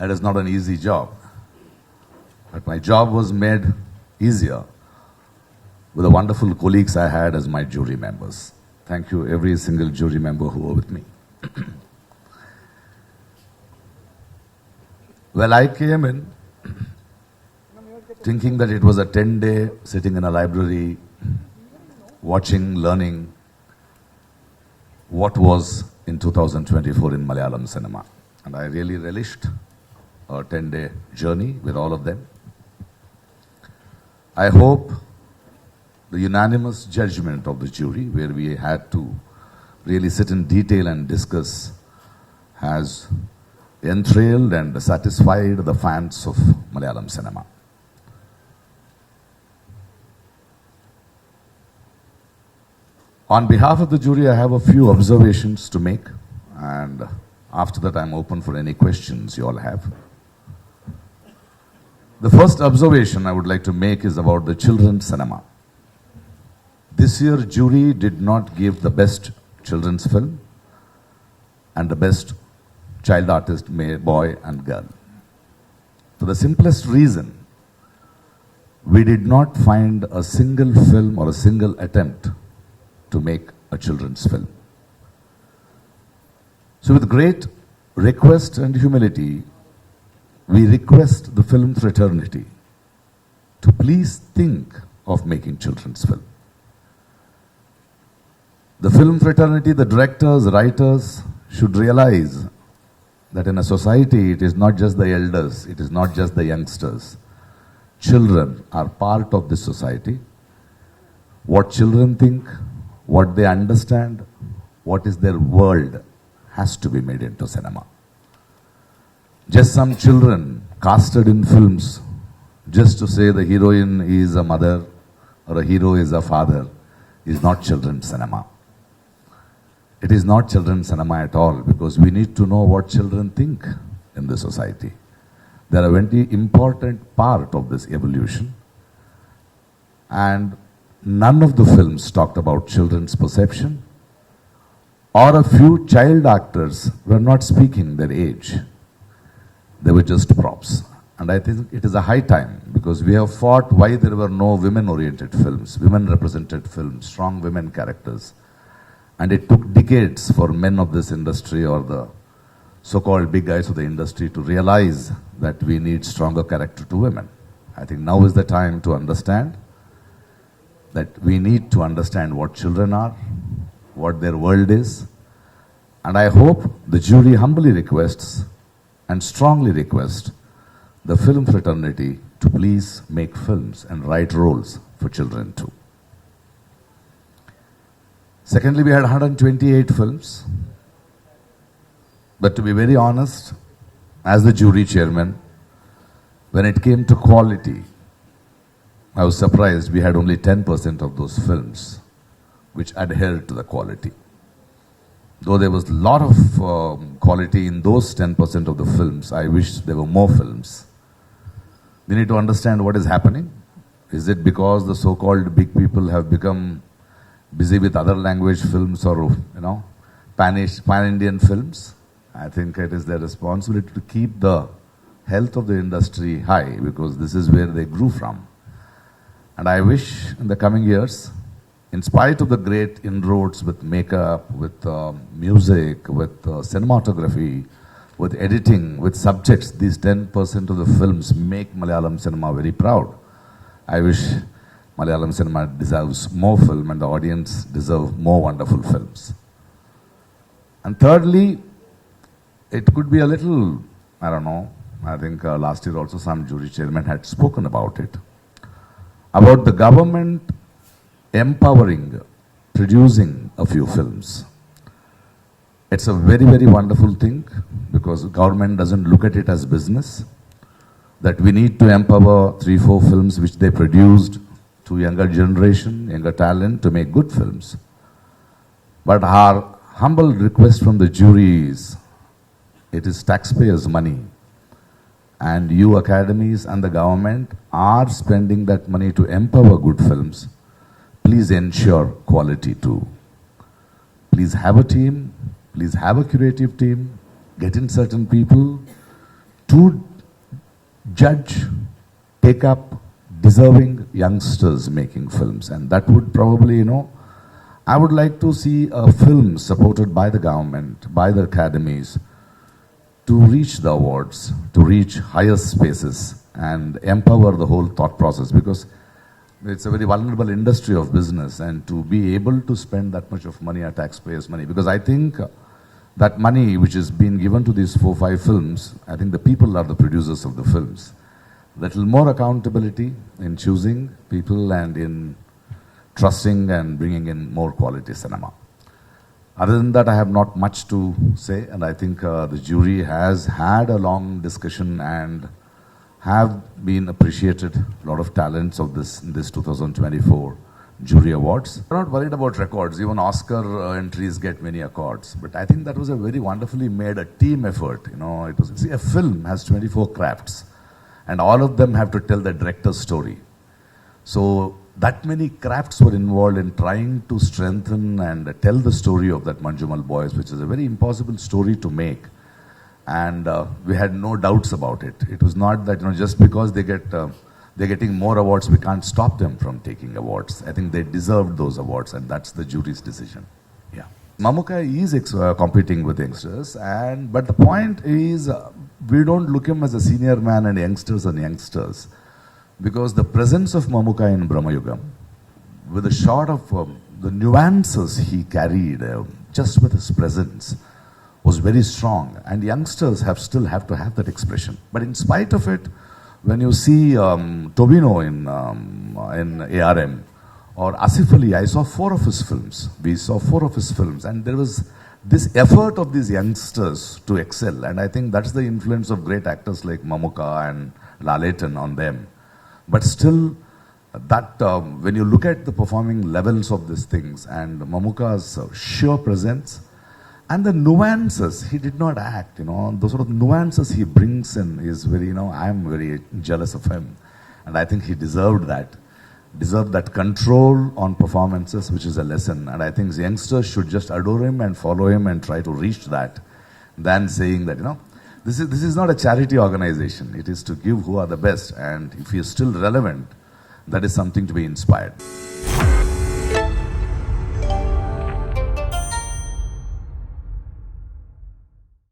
It is not an easy job. But my job was made easier with the wonderful colleagues I had as my jury members. Thank you, every single jury member who were with me. Well, I came in thinking that it was a 10-day sitting in a library, watching, learning what was in 2024 in Malayalam cinema. And I really relished a 10-day journey with all of them. I hope the unanimous judgment of the jury, where we had to really sit in detail and discuss, has enthralled and satisfied the fans of Malayalam cinema. On behalf of the jury, I have a few observations to make, and after that I'm open for any questions you all have. The first observation I would like to make is about the children's cinema. This year, jury did not give the best children's film and the best child artist, boy and girl. For the simplest reason, we did not find a single film or a single attempt to make a children's film. So with great request and humility, we request the film fraternity to please think of making children's film. The film fraternity, the directors, writers should realize that in a society, it is not just the elders, it is not just the youngsters. Children are part of this society. What children think, what they understand, what is their world has to be made into cinema. Just some children casted in films just to say the heroine is a mother or a hero is a father is not children's cinema. It is not children's cinema at all, because we need to know what children think in the society. They are a very important part of this evolution. And none of the films talked about children's perception, or a few child actors were not speaking their age. They were just props. And I think it is a high time, because we have fought why there were no women-oriented films, women-represented films, strong women characters. And it took decades for men of this industry or the so-called big guys of the industry to realize that we need stronger character to women. I think now is the time to understand that we need to understand what children are, what their world is. And I hope the jury humbly requests and strongly requests the film fraternity to please make films and write roles for children too. Secondly, we had 128 films. But to be very honest, as the jury chairman, when it came to quality, I was surprised we had only 10% of those films which adhered to the quality. Though there was a lot of quality in those 10% of the films, I wish there were more films. We need to understand what is happening. Is it because the so-called big people have become busy with other language films or, pan-Indian films? I think it is their responsibility to keep the health of the industry high, because this is where they grew from. And I wish in the coming years, in spite of the great inroads with makeup, with music, with cinematography, with editing, with subjects, these 10% of the films make Malayalam cinema very proud. I wish Malayalam cinema deserves more film and the audience deserve more wonderful films. And thirdly, it could be a little, I think last year also some jury chairman had spoken about it, about the government empowering, producing a few films. It's a very, very wonderful thing, because government doesn't look at it as business, that we need to empower 3-4 films which they produced to younger generation, younger talent to make good films. But our humble request from the jury is, it is taxpayers' money, and you academies and the government are spending that money to empower good films. Please ensure quality too. Please have a team, please have a creative team, get in certain people to judge, take up deserving youngsters making films. And that would probably, I would like to see a film supported by the government, by the academies, to reach the awards, to reach higher spaces and empower the whole thought process, because it's a very vulnerable industry of business, and to be able to spend that much of money, our taxpayers' money, because I think that money which is being given to these 4-5 films, I think the people are the producers of the films. Little more accountability in choosing people and in trusting and bringing in more quality cinema. Other than that, I have not much to say, and I think the jury has had a long discussion and have been appreciated a lot of talents of this 2024 jury awards. We're not worried about records. Even Oscar entries get many accords. But I think that was a very wonderfully made a team effort. It was, see, a film has 24 crafts, and all of them have to tell the director's story. So that many crafts were involved in trying to strengthen and tell the story of that Manjumal Boys, which is a very impossible story to make. And we had no doubts about it. It was not that, just because they're getting more awards, we can't stop them from taking awards. I think they deserved those awards, and that's the jury's decision. Yeah. Mamuka is competing with youngsters, but the point is, we don't look him as a senior man and youngsters. Because the presence of Mamuka in Brahmayugam, with a shot of the nuances he carried, just with his presence, was very strong. And youngsters still have to have that expression. But in spite of it, when you see Tobino in ARM, or Asif Ali, I saw 4 of his films. We saw 4 of his films. And there was this effort of these youngsters to excel. And I think that's the influence of great actors like Mamuka and Laletan on them. But still, that when you look at the performing levels of these things and Mamuka's sheer presence and the nuances, he did not act, those sort of nuances he brings in is very, I am very jealous of him. And I think he deserved that control on performances, which is a lesson. And I think youngsters should just adore him and follow him and try to reach that, than saying that, this is not a charity organization. It is to give who are the best. And if he is still relevant, that is something to be inspired.